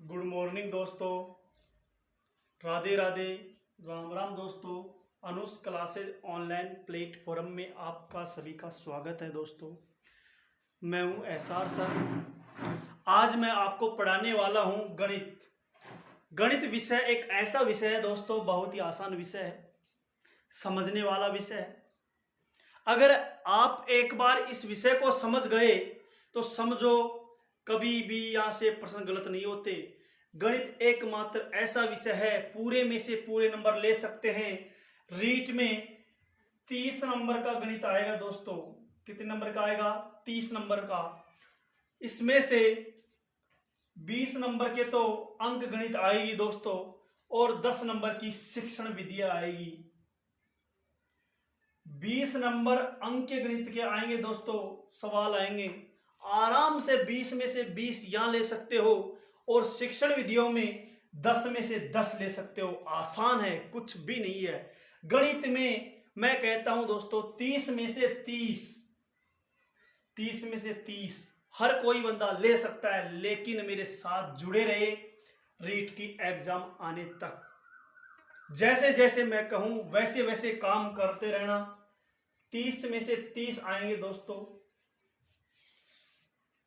Good morning दोस्तों, राधे राधे, राम राम दोस्तों। अनुस classes online platform में आपका सभी का स्वागत है दोस्तों। मैं हूं एसआर सर। आज मैं आपको पढ़ाने वाला हूं गणित। गणित विषय एक ऐसा विषय है दोस्तों, बहुत ही आसान विषय है, समझने वाला विषय है। अगर आप एक बार इस विषय को समझ गए तो समझो कभी भी यहाँ से प्रश्न गलत नहीं होते। गणित एकमात्र ऐसा विषय है, पूरे में से पूरे नंबर ले सकते हैं। रीट में 30 नंबर का गणित आएगा दोस्तों। कितने नंबर का आएगा? 30 नंबर का। इसमें से 20 नंबर के तो अंक गणित आएगी दोस्तों, और 10 नंबर की शिक्षण विधियां आएगी। 20 नंबर अंक के गणित के आएंगे दोस्तों, सवाल आएंगे। आराम से 20 में से 20 यहां ले सकते हो, और शिक्षण विधियों में 10 में से 10 ले सकते हो। आसान है, कुछ भी नहीं है गणित में। मैं कहता हूं दोस्तों 30 में से 30 हर कोई बंदा ले सकता है, लेकिन मेरे साथ जुड़े रहे रीट की एग्जाम आने तक। जैसे जैसे मैं कहूं वैसे वैसे काम करते रहना। 30 में से 30 आएंगे दोस्तों।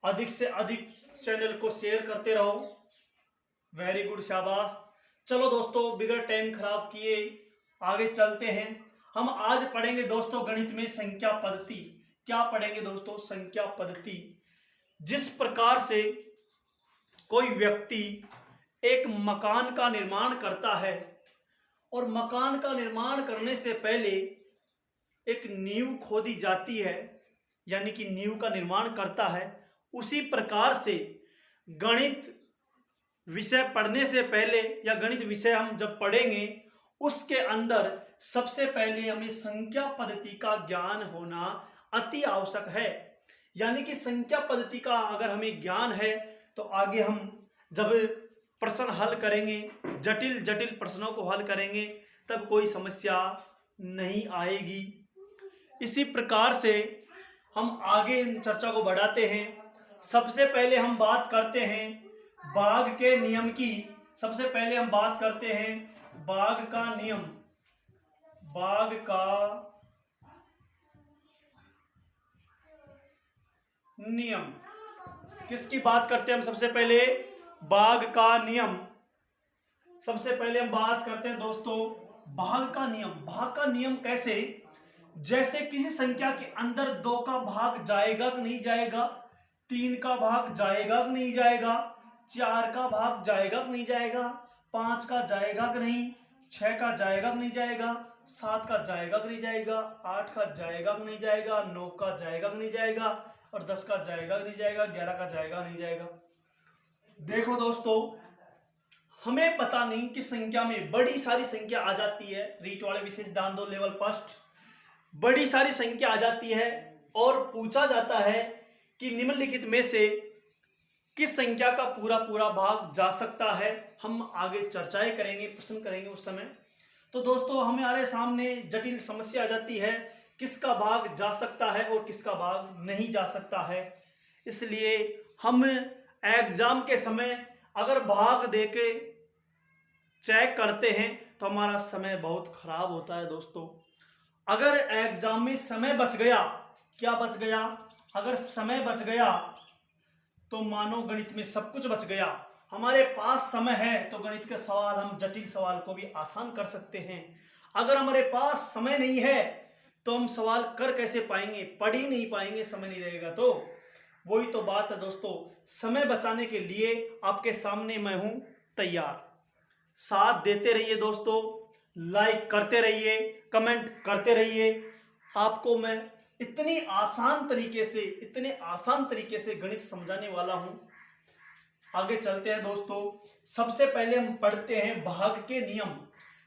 अधिक से अधिक चैनल को शेयर करते रहो। वेरी गुड, शाबाश। चलो दोस्तों, बिगड़ टाइम खराब किए आगे चलते हैं। हम आज पढ़ेंगे दोस्तों गणित में संख्या पद्धति। क्या पढ़ेंगे दोस्तों? संख्या पद्धति। जिस प्रकार से कोई व्यक्ति एक मकान का निर्माण करता है, और मकान का निर्माण करने से पहले एक नींव खोदी जाती है, यानी कि नींव का निर्माण करता है, उसी प्रकार से गणित विषय पढ़ने से पहले, या गणित विषय हम जब पढ़ेंगे उसके अंदर सबसे पहले हमें संख्या पद्धति का ज्ञान होना अति आवश्यक है। यानी कि संख्या पद्धति का अगर हमें ज्ञान है तो आगे हम जब प्रश्न हल करेंगे, जटिल जटिल प्रश्नों को हल करेंगे, तब कोई समस्या नहीं आएगी। इसी प्रकार से हम आगे इन चर्चा को बढ़ाते हैं। सबसे पहले हम बात करते हैं भाग के नियम की। सबसे पहले हम बात करते हैं भाग का नियम। भाग का नियम किसकी बात करते हैं हम? सबसे पहले भाग का नियम। सबसे पहले हम बात करते हैं दोस्तों भाग का नियम। भाग का नियम कैसे? जैसे किसी संख्या के अंदर 2 का भाग जाएगा कि नहीं जाएगा, 3 का भाग जाएगा कि नहीं जाएगा, 4 का भाग जाएगा कि नहीं जाएगा, 5 का जाएगा कि नहीं, 6 का जाएगा कि नहीं जाएगा, 7 का जाएगा कि नहीं जाएगा, 8 का जाएगा कि नहीं जाएगा, 9 का जाएगा कि नहीं जाएगा, और 10 का जाएगा कि नहीं जाएगा, 11 का जाएगा नहीं जाएगा। देखो दोस्तों, हमें पता नहीं कि संख्या में बड़ी सारी संख्या आ जाती है। रीट वाले विशेष दान दो लेवल फर्स्ट, बड़ी सारी संख्या आ जाती है और पूछा जाता है कि निम्नलिखित में से किस संख्या का पूरा पूरा भाग जा सकता है। हम आगे चर्चाएं करेंगे, प्रश्न करेंगे उस समय। तो दोस्तों हमारे सामने जटिल समस्या आ जाती है, किसका भाग जा सकता है और किसका भाग नहीं जा सकता है। इसलिए हम एग्जाम के समय अगर भाग देके चेक करते हैं तो हमारा समय बहुत खराब होता है दोस्तों। अगर एग्जाम में समय बच गया, क्या बच गया? अगर समय बच गया तो मानो गणित में सब कुछ बच गया। हमारे पास समय है तो गणित के सवाल, हम जटिल सवाल को भी आसान कर सकते हैं। अगर हमारे पास समय नहीं है तो हम सवाल कर कैसे पाएंगे? पढ़ ही नहीं पाएंगे, समय नहीं रहेगा तो। वही तो बात है दोस्तों, समय बचाने के लिए आपके सामने मैं हूं तैयार। साथ देते रहिए दोस्तों, लाइक करते रहिए, कमेंट करते रहिए। आपको मैं इतने आसान तरीके से गणित समझाने वाला हूं। आगे चलते हैं दोस्तों। सबसे पहले हम पढ़ते हैं भाग के नियम।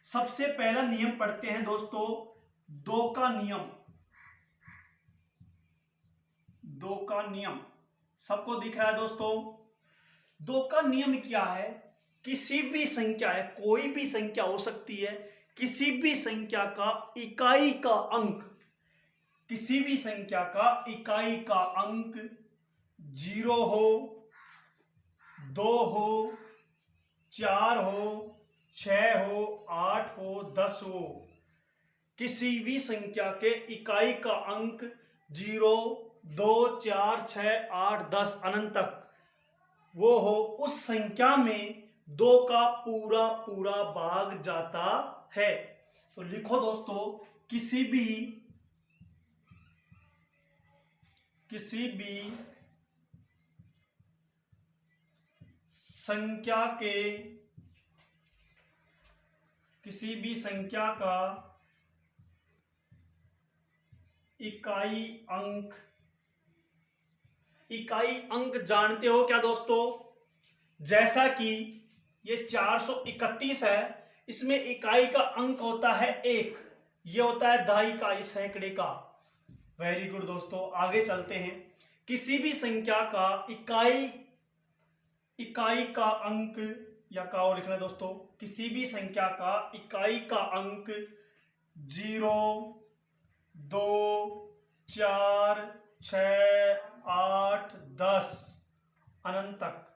सबसे पहला नियम पढ़ते हैं दोस्तों 2 का नियम। 2 का नियम सबको दिख रहा है दोस्तों? 2 का नियम क्या है? किसी भी संख्या है, कोई भी संख्या हो सकती है, किसी भी संख्या का इकाई का अंक, किसी भी संख्या का इकाई का अंक 0 हो, 2 हो, 4 हो, 6 हो, 8 हो, 10 हो, किसी भी संख्या के इकाई का अंक 0, 2, 4, 6, 8, 10 अनंत तक वो हो, उस संख्या में 2 का पूरा पूरा भाग जाता है। तो लिखो दोस्तों, किसी भी संख्या का इकाई अंक जानते हो क्या दोस्तों? जैसा कि ये 431 है, इसमें इकाई का अंक होता है 1, ये होता है दहाई का, इस सैकड़े का। वेरी गुड दोस्तों, आगे चलते हैं। किसी भी संख्या का इकाई का अंक, या का और लिखना है दोस्तों, किसी भी संख्या का इकाई का अंक 0, 2, 4, 6, 8, 10 अनंत तक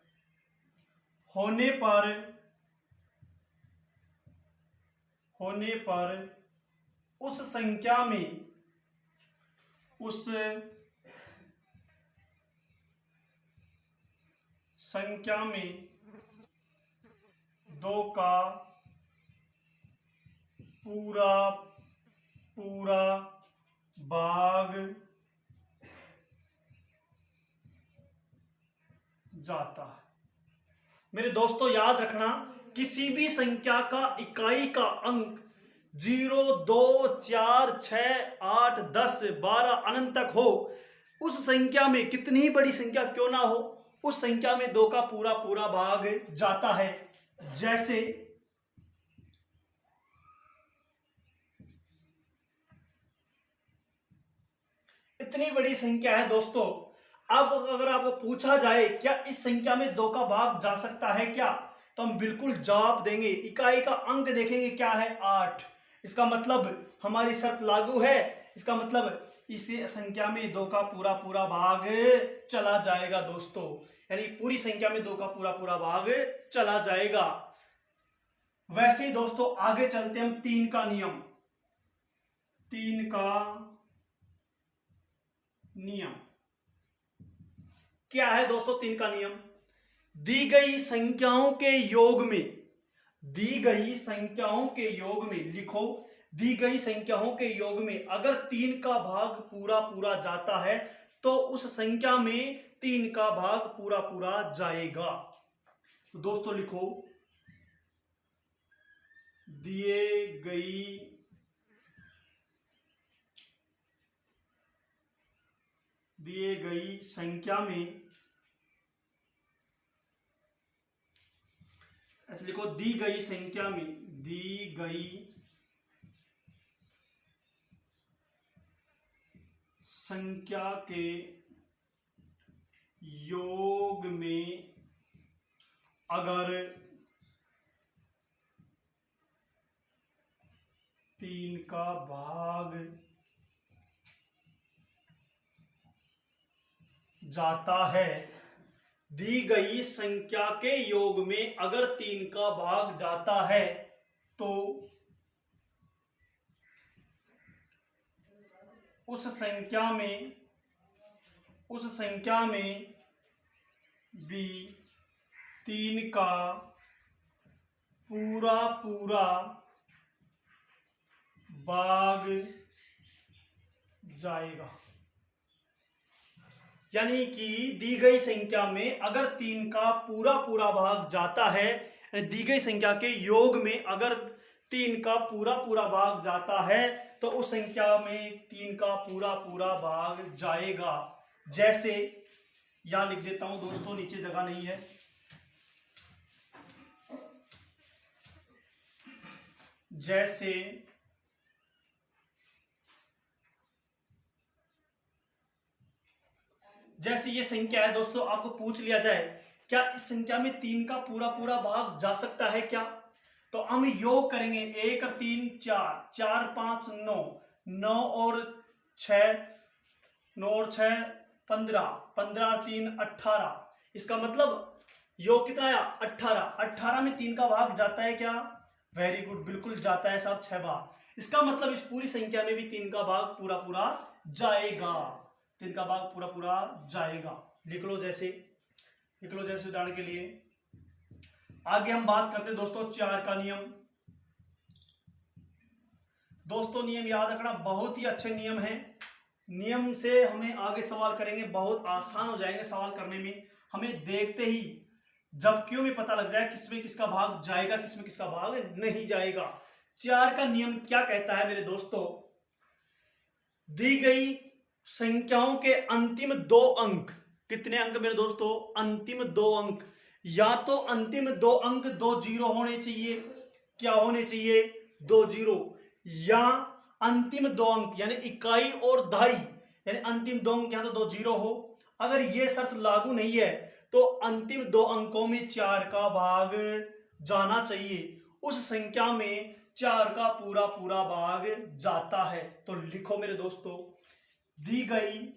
होने पर उस संख्या में 2 का पूरा पूरा भाग जाता है। मेरे दोस्तों याद रखना, किसी भी संख्या का इकाई का अंक 0, 2, 4, 6, 8, 10, 12 अनंत तक हो, उस संख्या में कितनी ही बड़ी संख्या क्यों ना हो, उस संख्या में 2 का पूरा पूरा भाग जाता है। जैसे इतनी बड़ी संख्या है दोस्तों, अब अगर आपको पूछा जाए क्या इस संख्या में 2 का भाग जा सकता है क्या, तो हम बिल्कुल जवाब देंगे। इकाई का अंक देखेंगे क्या है, 8। इसका मतलब हमारी शर्त लागू है, इसका मतलब इस संख्या में 2 का पूरा पूरा भाग चला जाएगा दोस्तों, यानी पूरी संख्या में 2 का पूरा पूरा भाग चला जाएगा। वैसे ही दोस्तों आगे चलते हम 3 का नियम। 3 का नियम क्या है दोस्तों? 3 का नियम, दी गई संख्याओं के योग में लिखो, दी गई संख्याओं के योग में अगर 3 का भाग पूरा पूरा जाता है तो उस संख्या में 3 का भाग पूरा पूरा जाएगा। तो दोस्तों लिखो, दिए गई संख्या में, ऐसे लिखो, दी गई संख्या के योग में अगर 3 का भाग जाता है, दी गई संख्या के योग में अगर 3 का भाग जाता है तो उस संख्या में भी 3 का पूरा पूरा भाग जाएगा। यानी कि दी गई संख्या में अगर 3 का पूरा पूरा भाग जाता है, दी गई संख्या के योग में अगर 3 का पूरा पूरा भाग जाता है तो उस संख्या में 3 का पूरा पूरा भाग जाएगा। जैसे यहां लिख देता हूं दोस्तों, नीचे जगह नहीं है। जैसे ये संख्या है दोस्तों, आपको पूछ लिया जाए क्या इस संख्या में 3 का पूरा पूरा भाग जा सकता है क्या, तो हम योग करेंगे। 1 और 3 4, 4 5 9, 9 और 6 15, 15 और 3 18। इसका मतलब योग कितना आया 18, 18 में 3 का भाग जाता है क्या, वेरी गुड, बिल्कुल जाता है साहब 6 बार। इसका मतलब इस पूरी संख्या में भी 3 का भाग पूरा पूरा जाएगा, 3 का भाग पूरा पूरा जाएगा। लिख लो जैसे उदाहरण के लिए। आगे हम बात करते हैं दोस्तों 4 का नियम। दोस्तों नियम याद रखना, बहुत ही अच्छे नियम है। नियम से हमें आगे सवाल करेंगे बहुत आसान हो जाएंगे सवाल करने में। हमें देखते ही जब क्यों में पता लग जाए किसमें किसका भाग जाएगा, किसमें किसका भाग नहीं जाएगा। 4 का नियम क्या कहता है मेरे दोस्तों, दी गई संख्याओं के अंतिम 2 अंक, कितने अंक मेरे दोस्तों, अंतिम 2 अंक, या तो अंतिम 2 अंक 2 जीरो होने चाहिए, क्या होने चाहिए 2 जीरो, या अंतिम 2 अंक यानी इकाई और दहाई यानी अंतिम 2 अंक यहां तो 2 जीरो हो। अगर यह शर्त लागू नहीं है तो अंतिम 2 अंकों में 4 का भाग जाना चाहिए, उस संख्या में 4 का पूरा पूरा भाग जाता है। तो लिखो मेरे दोस्तों, दी गई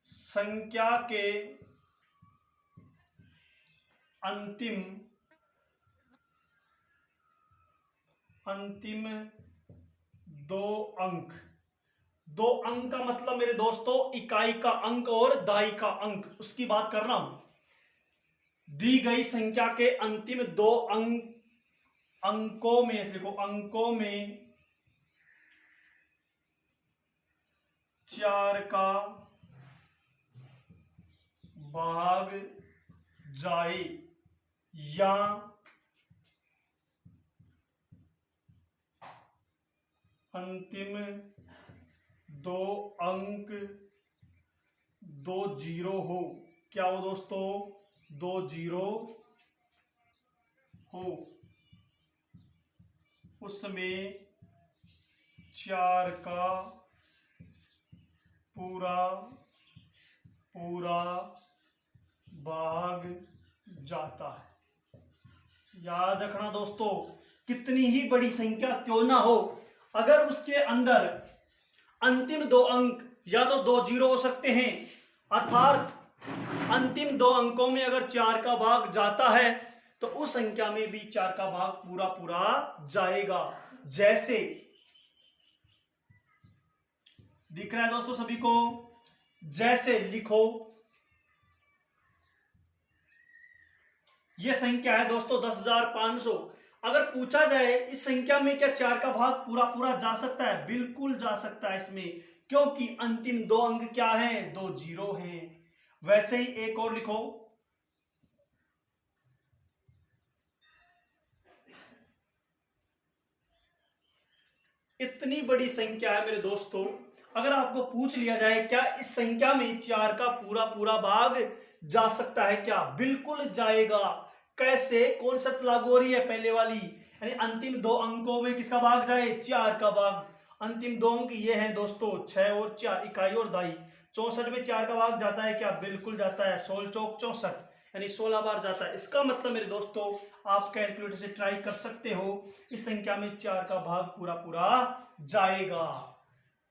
संख्या के अंतिम 2 अंक, 2 अंक का मतलब मेरे दोस्तों इकाई का अंक और दहाई का अंक, उसकी बात कर रहा हूं। दी गई संख्या के अंतिम 2 अंकों में देखो, अंकों में 4 का भाग जाए या अंतिम 2 अंक 2 जीरो हो, क्या हो दोस्तों 2 जीरो हो, उसमें 4 का पूरा पूरा भाग जाता है। याद रखना दोस्तों, कितनी ही बड़ी संख्या क्यों ना हो, अगर उसके अंदर अंतिम 2 अंक या तो 2 जीरो हो सकते हैं, अर्थात अंतिम 2 अंकों में अगर 4 का भाग जाता है तो उस संख्या में भी 4 का भाग पूरा पूरा जाएगा। जैसे दिख रहा है दोस्तों सभी को, जैसे लिखो, यह संख्या है दोस्तों 10,500। अगर पूछा जाए इस संख्या में क्या 4 का भाग पूरा पूरा जा सकता है, बिल्कुल जा सकता है इसमें, क्योंकि अंतिम 2 अंक क्या हैं, 2 जीरो हैं। वैसे ही एक और लिखो, इतनी बड़ी संख्या है मेरे दोस्तों, अगर आपको पूछ लिया जाए क्या इस संख्या में 4 का पूरा पूरा भाग जा सकता है क्या, बिल्कुल जाएगा। कैसे, कौन सा लागू हो रही है, पहले वाली, यानी अंतिम 2 अंकों में किसका भाग जाए, 4 का भाग। अंतिम 2 अंक ये हैं दोस्तों 6 और 4, इकाई और दहाई। 64 में 4 का भाग जाता है क्या, बिल्कुल जाता है, 16 चौक 64 यानी 16 बार जाता है। इसका मतलब मेरे दोस्तों आप कैलकुलेटर से ट्राई कर सकते हो, इस संख्या में 4 का भाग पूरा पूरा जाएगा।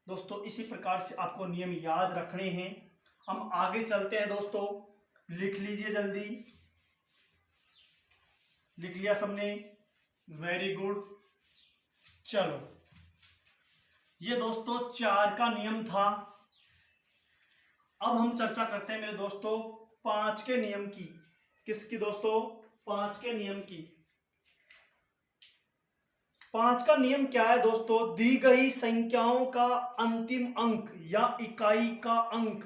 दोस्तों इसी प्रकार से आपको नियम याद रखने हैं। हम आगे चलते हैं दोस्तों, लिख लीजिए जल्दी, लिख लिया सबने, वेरी गुड। चलो, ये दोस्तों 4 का नियम था। अब हम चर्चा करते हैं मेरे दोस्तों 5 के नियम की। किसकी दोस्तों, 5 के नियम की। 5 का नियम क्या है दोस्तों, दी गई संख्याओं का अंतिम अंक या इकाई का अंक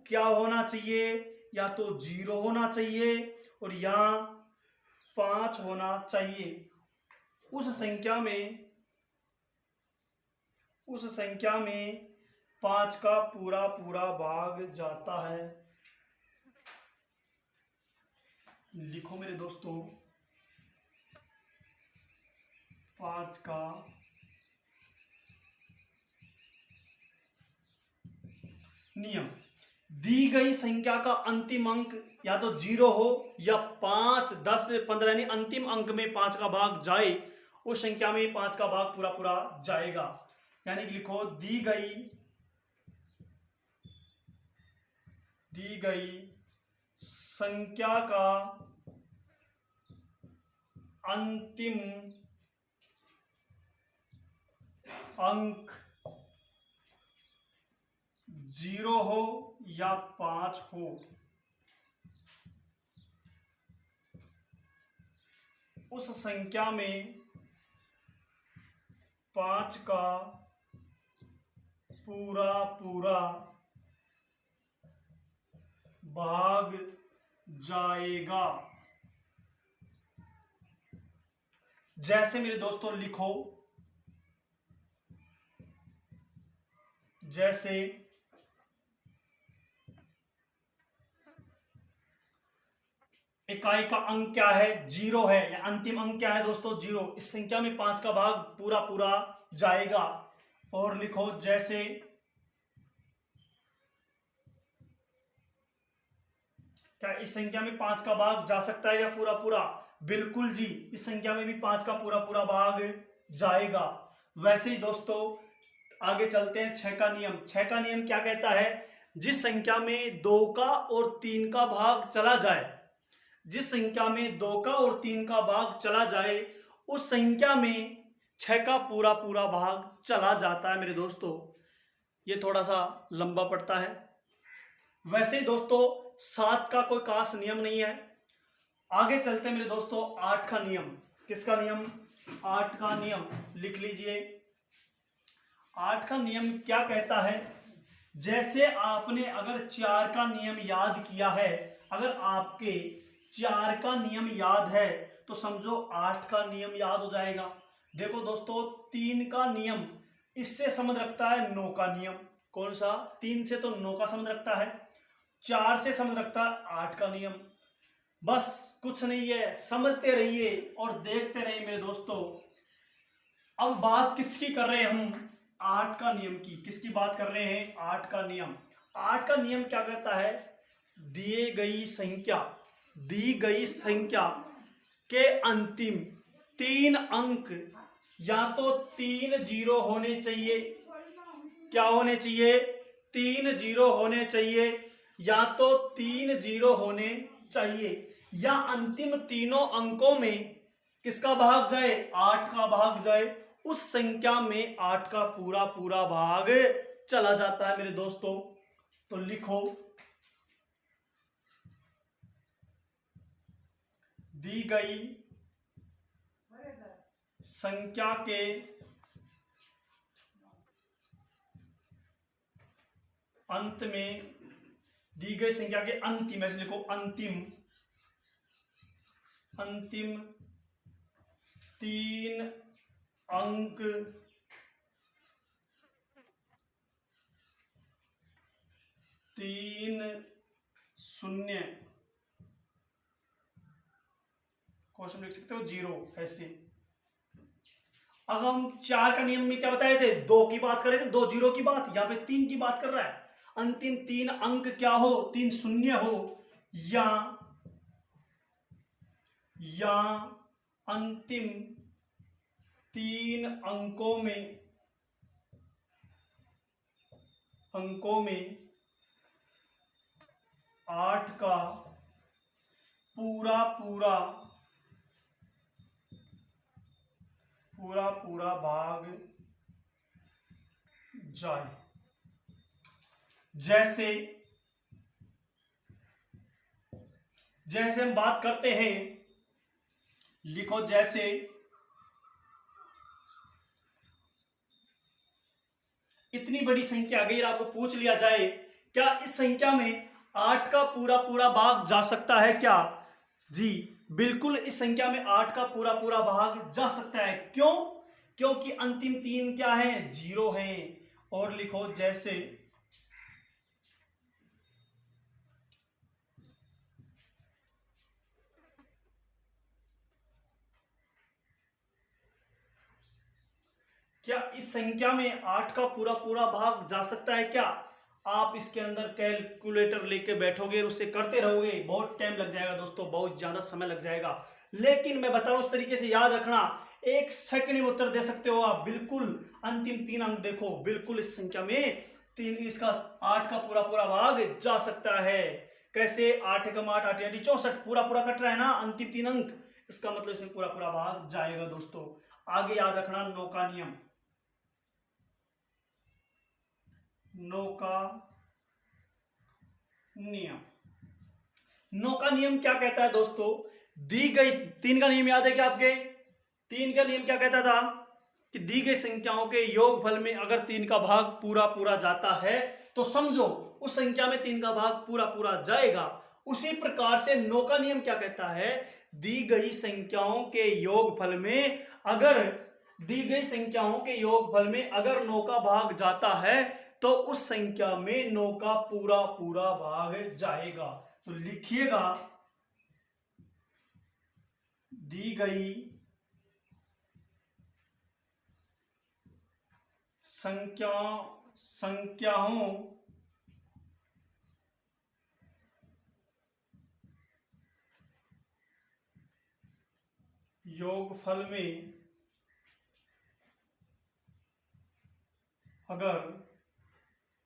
क्या होना चाहिए, या तो 0 होना चाहिए और या 5 होना चाहिए। उस संख्या में 5 का पूरा पूरा भाग जाता है। लिखो मेरे दोस्तों, 5 का नियम, दी गई संख्या का अंतिम अंक या तो 0 हो या 5, 10, 15 यानी अंतिम अंक में 5 का भाग जाए, उस संख्या में 5 का भाग पूरा पूरा जाएगा। यानी लिखो, दी गई दी गई संख्या का अंतिम अंक 0 हो या 5 हो, उस संख्या में 5 का पूरा पूरा भाग जाएगा। जैसे मेरे दोस्तों लिखो, जैसे इकाई का अंक क्या है, 0 है, या अंतिम अंक क्या है दोस्तों, 0। इस संख्या में 5 का भाग पूरा पूरा जाएगा। और लिखो जैसे क्या इस संख्या में 5 का भाग जा सकता है या पूरा पूरा? बिल्कुल जी, इस संख्या में भी 5 का पूरा पूरा भाग जाएगा। वैसे ही दोस्तों आगे चलते हैं 6 का नियम। 6 का नियम क्या कहता है? जिस संख्या में 2 का और 3 का भाग चला जाए, जिस संख्या में 2 का और 3 का भाग चला जाए, उस संख्या में 6 का पूरा पूरा भाग चला जाता है मेरे दोस्तों। ये थोड़ा सा लंबा पड़ता है। वैसे ही दोस्तों 7 का कोई खास नियम नहीं है। आगे चलते हैं मेरे दोस्तों 8 का नियम। किसका नियम? 8 का नियम लिख लीजिए। 8 का नियम क्या कहता है? जैसे आपने अगर 4 का नियम याद किया है, अगर आपके 4 का नियम याद है तो समझो 8 का नियम याद हो जाएगा। देखो दोस्तों 3 का नियम इससे संबंध रखता है 9 का नियम। कौन सा? 3 से तो 9 का संबंध रखता है, 4 से संबंध रखता है 8 का नियम। बस कुछ नहीं है, समझते रहिए और देखते रहिए मेरे दोस्तों। अब बात किसकी कर रहे हैं हम? 8 का नियम की। किसकी बात कर रहे हैं? 8 का नियम। 8 का नियम क्या कहता है? दी गई संख्या के अंतिम 3 अंक या तो 3 जीरो होने चाहिए। क्या होने चाहिए? 3 जीरो होने चाहिए, या तो 3 जीरो होने चाहिए, या अंतिम तीनों अंकों में किसका भाग जाए? 8 का भाग जाए। उस संख्या में 8 का पूरा पूरा भाग चला जाता है मेरे दोस्तों। तो लिखो दी गई संख्या के अंत में, दी गई संख्या के अंतिम, ऐसे लिखो अंतिम 3 अंक तीन शून्य, क्वेश्चन लिख सकते हो 0 ऐसे। अब हम 4 का नियम में क्या बताए थे? 2 की बात कर रहे थे, 2 जीरो की बात। यहां पे 3 की बात कर रहा है। अंतिम 3 अंक क्या हो? 3 शून्य हो, या अंतिम 3 अंकों में 8 का पूरा पूरा भाग जाए। जैसे हम बात करते हैं, लिखो जैसे इतनी बड़ी संख्या अगर आपको पूछ लिया जाए, क्या इस संख्या में 8 का पूरा पूरा भाग जा सकता है क्या? जी बिल्कुल, इस संख्या में 8 का पूरा पूरा भाग जा सकता है। क्यों? क्योंकि अंतिम 3 क्या है? 0 हैं। और लिखो जैसे क्या इस संख्या में 8 का पूरा पूरा भाग जा सकता है क्या? आप इसके अंदर कैलकुलेटर लेके बैठोगे और उससे करते रहोगे, बहुत टाइम लग जाएगा दोस्तों, बहुत ज्यादा समय लग जाएगा। लेकिन मैं बता रहा हूं उस तरीके से याद रखना, 1 सेकंड में उत्तर दे सकते हो आप। बिल्कुल अंतिम 3 अंक देखो, बिल्कुल इस संख्या में तीन, इसका 8 का पूरा पूरा भाग जा सकता है। कैसे? 8 एकम 8, 8 यानी 64, पूरा पूरा कट रहा है ना, अंतिम 3 अंक, इसका मतलब इसमें पूरा पूरा भाग जाएगा दोस्तों। आगे याद रखना नो का नियम। नो का नियम, नो का नियम क्या कहता है दोस्तों? दी गई, 3 का नियम याद है क्या आपके? 3 का नियम क्या कहता था कि दी गई संख्याओं के योगफल में अगर 3 का भाग पूरा पूरा जाता है तो समझो उस संख्या में 3 का भाग पूरा पूरा जाएगा। उसी प्रकार से नो का नियम क्या कहता है? दी गई संख्याओं के योगफल में अगर दी गई संख्याओं के योगफल में अगर नो का भाग जाता है तो उस संख्या में नो का पूरा पूरा भाग जाएगा। तो लिखिएगा, दी गई संख्याओं योगफल में अगर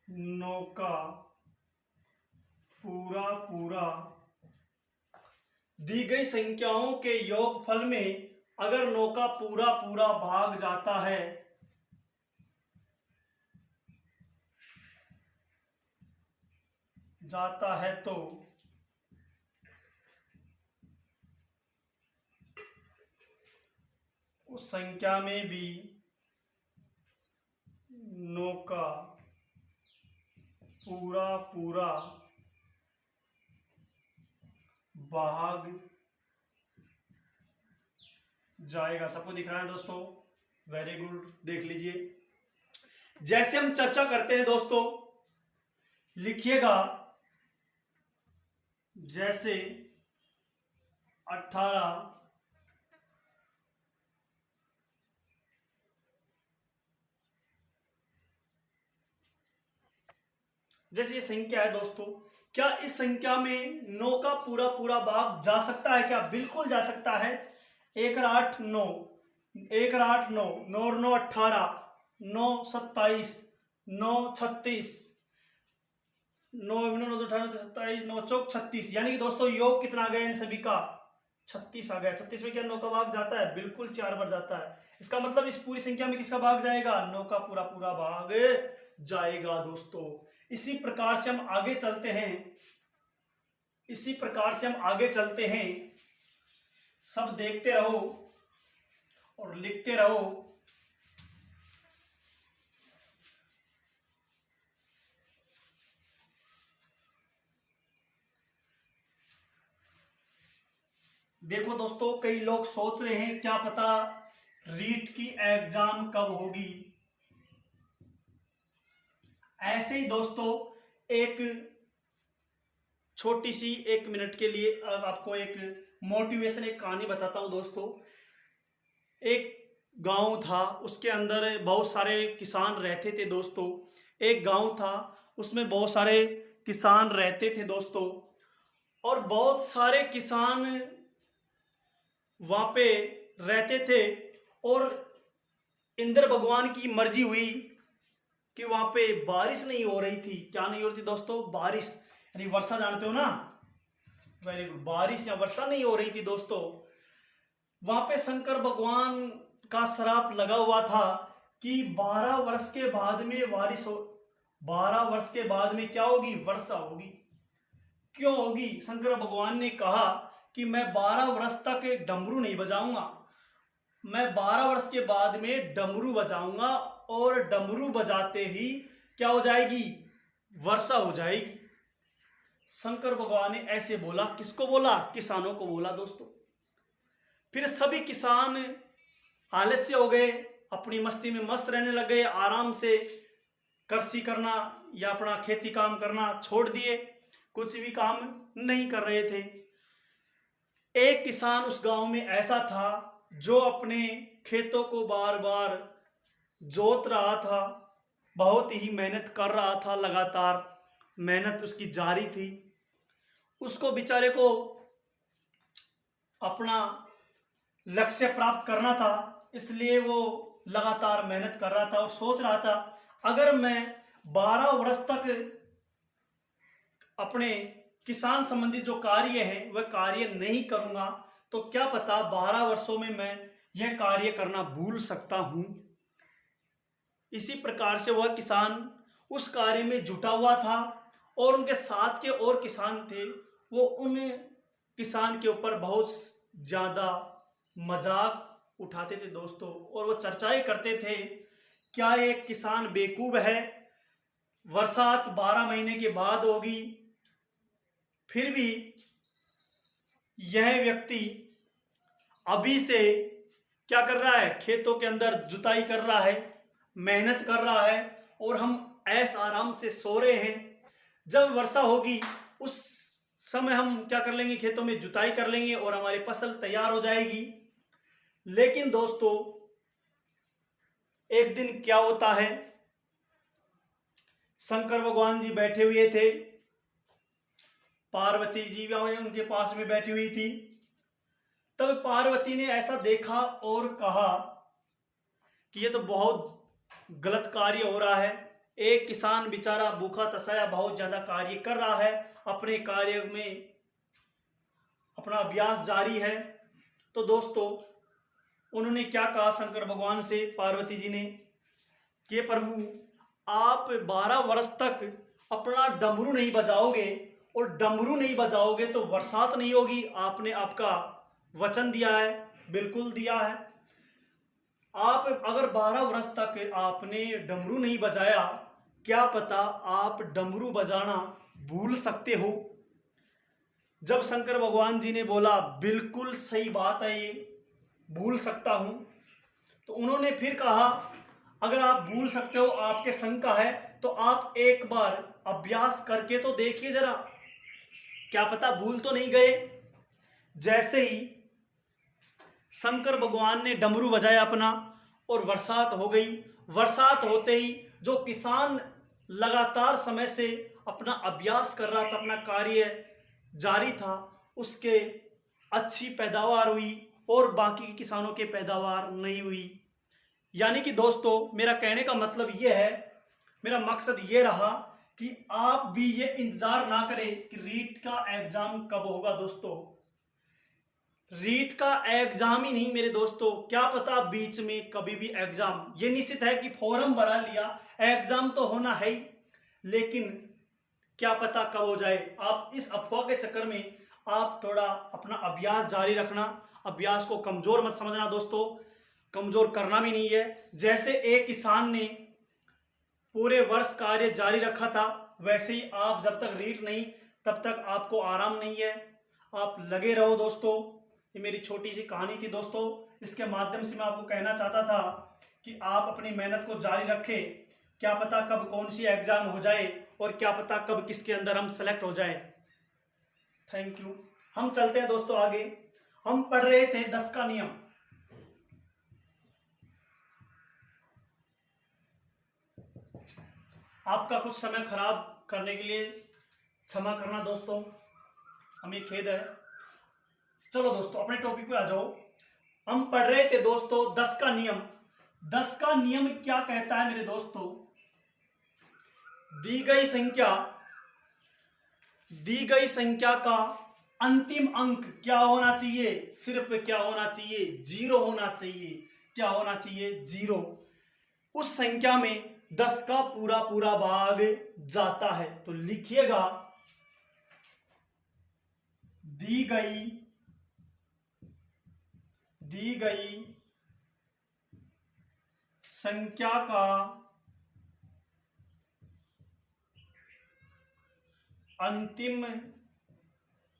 नो का पूरा पूरा दी गई संख्याओं के योगफल में अगर नो का पूरा पूरा भाग जाता है तो उस संख्या में भी नो का पूरा पूरा भाग जाएगा। सबको दिख रहा है दोस्तों? वेरी गुड, देख लीजिए। जैसे हम चर्चा करते हैं दोस्तों, लिखिएगा जैसे 18 जैसे ये संख्या है दोस्तों, क्या इस संख्या में 9 का पूरा पूरा भाग जा सकता है क्या? बिल्कुल जा सकता है। 1 और 8 9, 1 और 8 9, 9 और 9 18, 9 27, 9 36, 9 9 18 27, 9 चौक 36, यानी कि दोस्तों योग कितना आ गया इन सभी का? 36 आ गया। 36 में क्या 9 का भाग जाता है? बिल्कुल 4 बार जाता है। इसका मतलब इस पूरी संख्या में किसका भाग जाएगा? 9 का पूरा पूरा भाग जाएगा दोस्तों। इसी प्रकार से हम आगे चलते हैं, सब देखते रहो और लिखते रहो। देखो दोस्तों, कई लोग सोच रहे हैं क्या पता रीट की एग्जाम कब होगी। ऐसे ही दोस्तों एक छोटी सी 1 मिनट के लिए आपको एक मोटिवेशन, एक कहानी बताता हूं दोस्तों। एक गांव था, उसके अंदर बहुत सारे किसान रहते थे दोस्तों। एक गांव था, उसमें बहुत सारे किसान रहते थे दोस्तों, और बहुत सारे किसान वहां पे रहते थे। और इंद्र भगवान की मर्जी हुई कि वहां पे बारिश नहीं हो रही थी। क्या नहीं हो रही थी दोस्तों? बारिश, यानी वर्षा, जानते हो ना? वेरी गुड, बारिश या वर्षा नहीं हो रही थी दोस्तों। वहां पे शंकर भगवान का श्राप लगा हुआ था कि 12 वर्ष के बाद में बारिश हो, 12 वर्ष के बाद में क्या होगी? वर्षा होगी। क्यों होगी? शंकर भगवान ने कहा कि मैं 12 वर्ष तक डमरू नहीं बजाऊंगा, मैं 12 वर्ष के बाद में डमरू बजाऊंगा, और डमरू बजाते ही क्या हो जाएगी? वर्षा हो जाएगी। शंकर भगवान ने ऐसे बोला। किसको बोला? किसानों को बोला दोस्तों। फिर सभी किसान आलस्य हो गए, अपनी मस्ती में मस्त रहने लग गए, आराम से कृषि करना या अपना खेती काम करना छोड़ दिए, कुछ भी काम नहीं कर रहे थे। एक किसान उस गांव में ऐसा था जो अपने खेतों को बार बार जोत रहा था, बहुत ही मेहनत कर रहा था, लगातार मेहनत उसकी जारी थी। उसको बेचारे को अपना लक्ष्य प्राप्त करना था, इसलिए वो लगातार मेहनत कर रहा था और सोच रहा था अगर मैं 12 वर्ष तक अपने किसान संबंधित जो कार्य है वह कार्य नहीं करूंगा, तो क्या पता 12 वर्षों में मैं यह कार्य करना भूल सकता हूं। इसी प्रकार से वह किसान उस कार्य में जुटा हुआ था और उनके साथ के और किसान थे, वो उन किसान के ऊपर बहुत ज्यादा मजाक उठाते थे दोस्तों, और वो चर्चाएं करते थे, क्या एक किसान बेवकूफ है, बरसात 12 महीने के बाद होगी, फिर भी यह व्यक्ति अभी से क्या कर रहा है, खेतों के अंदर जुताई कर रहा है, मेहनत कर रहा है, और हम ऐस आराम से सो रहे हैं। जब वर्षा होगी उस समय हम क्या कर लेंगे, खेतों में जुताई कर लेंगे और हमारी फसल तैयार हो जाएगी। लेकिन दोस्तों एक दिन क्या होता है, शंकर भगवान जी बैठे हुए थे, पार्वती जी भी उनके पास में बैठी हुई थी। तब पार्वती ने ऐसा देखा और कहा कि ये तो बहुत गलत कार्य हो रहा है, एक किसान बेचारा भूखा तसाया बहुत ज्यादा कार्य कर रहा है, अपने कार्य में अपना अभ्यास जारी है। तो दोस्तों उन्होंने क्या कहा शंकर भगवान से, पार्वती जी ने, कि प्रभु आप 12 वर्ष तक अपना डमरू नहीं बजाओगे, और डमरू नहीं बजाओगे तो बरसात नहीं होगी, आपने आपका वचन दिया है, बिल्कुल दिया है। आप अगर 12 वर्ष तक आपने डमरू नहीं बजाया, क्या पता आप डमरू बजाना भूल सकते हो। जब शंकर भगवान जी ने बोला बिल्कुल सही बात है, ये भूल सकता हूं, तो उन्होंने फिर कहा अगर आप भूल सकते हो, आपके शंका है, तो आप एक बार अभ्यास करके तो देखिए जरा, क्या पता भूल तो नहीं गए। जैसे ही शंकर भगवान ने डमरू बजाया अपना और बरसात हो गई। बरसात होते ही जो किसान लगातार समय से अपना अभ्यास कर रहा था, अपना कार्य जारी था, उसके अच्छी पैदावार हुई और बाकी के किसानों के पैदावार नहीं हुई। यानी कि दोस्तों मेरा कहने का मतलब ये है, मेरा मकसद ये रहा कि आप भी ये इंतजार ना करें कि रीट का एग्जाम कब होगा। दोस्तों रीट का एग्जाम ही नहीं मेरे दोस्तों, क्या पता बीच में कभी भी एग्जाम, ये निश्चित है कि फॉर्म भरा लिया, एग्जाम तो होना है ही, लेकिन क्या पता कब हो जाए। आप इस अफवाह के चक्कर में आप थोड़ा अपना अभ्यास जारी रखना, अभ्यास को कमजोर मत समझना दोस्तों, कमजोर करना भी नहीं है। जैसे एक किसान ने पूरे वर्ष कार्य जारी रखा था, वैसे ही आप जब तक रीट नहीं तब तक आपको आराम नहीं है, आप लगे रहो दोस्तों। ये मेरी छोटी सी कहानी थी दोस्तों, इसके माध्यम से मैं आपको कहना चाहता था कि आप अपनी मेहनत को जारी रखें, क्या पता कब कौन सी एग्जाम हो जाए और क्या पता कब किसके अंदर हम सेलेक्ट हो जाए। Thank you. हम चलते हैं दोस्तों आगे। हम पढ़ रहे थे 10 का नियम। आपका कुछ समय खराब करने के लिए क्षमा करना दोस्तों, हमें खेद है। चलो दोस्तों अपने टॉपिक पे आ जाओ। हम पढ़ रहे थे दोस्तों 10 का नियम। 10 का नियम क्या कहता है मेरे दोस्तों, दी गई संख्या का अंतिम अंक क्या होना चाहिए, सिर्फ क्या होना चाहिए, 0 होना चाहिए। क्या होना चाहिए, 0। उस संख्या में 10 का पूरा पूरा भाग जाता है। तो लिखिएगा दी गई संख्या का अंतिम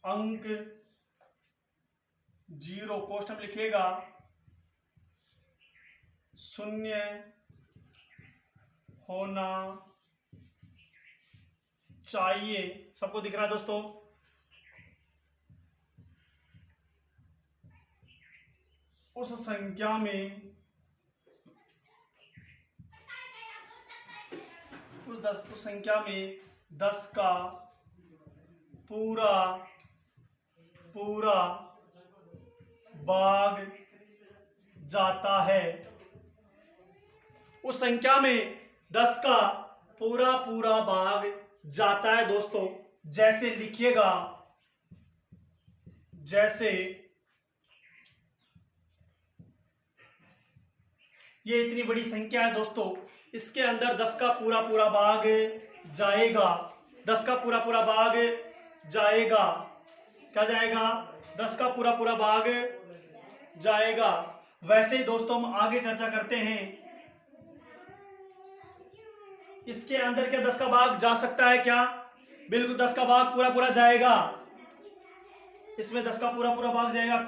अंक 0, क्वेश्चन लिखिएगा 0 होना चाहिए। सबको दिख रहा है दोस्तों? उस संख्या में उस संख्या में 10 का पूरा पूरा भाग जाता है। उस संख्या में 10 का पूरा पूरा भाग जाता है दोस्तों। जैसे लिखिएगा, जैसे ये इतनी बड़ी संख्या है दोस्तों, इसके अंदर 10 का पूरा पूरा भाग जाएगा। 10 का पूरा पूरा भाग जाएगा। क्या जाएगा? 10 का पूरा पूरा भाग जाएगा। वैसे ही दोस्तों हम आगे चर्चा करते हैं। इसके अंदर क्या 10 का भाग जा सकता है क्या? बिल्कुल 10 का भाग पूरा पूरा जाएगा। इसमें 10 का पूरा पूरा भाग जाएगा।